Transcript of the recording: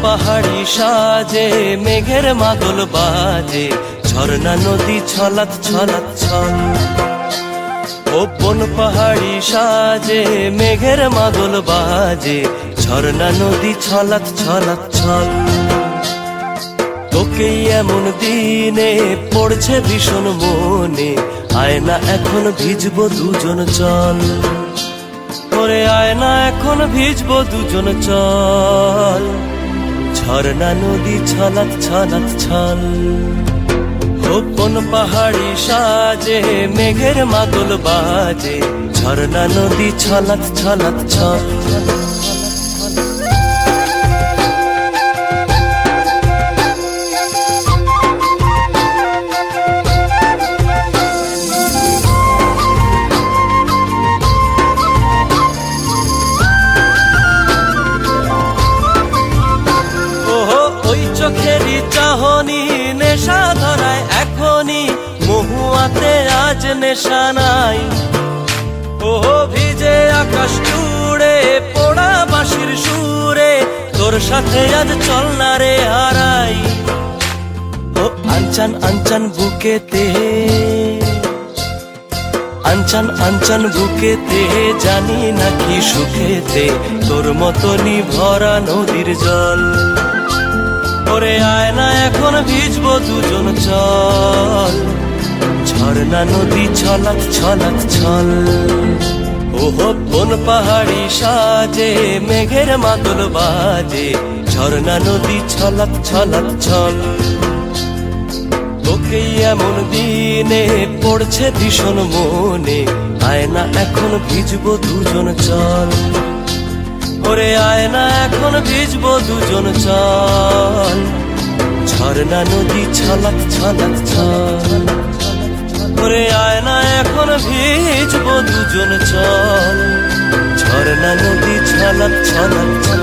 পাহাড়ি সাজে মেঘের মাদল বাজে, ঝর্ণা নদী ছলাৎ ছলাৎ ছল। ও বন পাহাড়ি সাজে মেঘের মাদল বাজে, ঝর্ণা নদী ছলাৎ ছলাৎ ছল। তোকে এমন দিনে পড়ছে ভীষণ মনে, আয়না এখন ভিজবো দুজন চল। ওরে আয়না এখন ভিজবো দুজন চল, ঝর্ণা নদী ছলাৎ ছলাৎ ছল। কোন পাহাড়ি সাজে মেঘের মাদল বাজে, ঝর্ণা নদী ছলাৎ ছলাৎ ছল। চোখেরই চাহনি নেশা ধরায় এখনই, মহুয়াতে আজ নেশা নাই। ও ভিজে আকাশ জুড়ে পোড়া বাঁশির সুরে, তোর সাথে আজ চল না রে হারাই। ও আনচান আনচান বুকেতে, আনচান আনচান বুকেতে, জানি নাকি সুখেতে তোর মতনই ভরা নদীর জল। ওরে আয়না এখন ভিজবো দুজন চল, ঝর্ণা নদী ছলাৎ ছলাৎ ছল। ওহো বন পাহাড়ি সাজে মেঘের মাদল বাজে, ঝর্ণা নদী ছলাৎ ছলাৎ ছল। তোকে এমন দিনে পড়ছে ভীষণ মনে, আয়না এখন ভিজবো দুজন চল। ওরে আয়না এখন ভিজবো দুজন চল, ঝর্ণা নদী ছলাৎ ছলাৎ ছল। ওরে আয়না এখন ভিজবো দুজন চল, ঝর্ণা নদী ছলাৎ ছলাৎ ছল।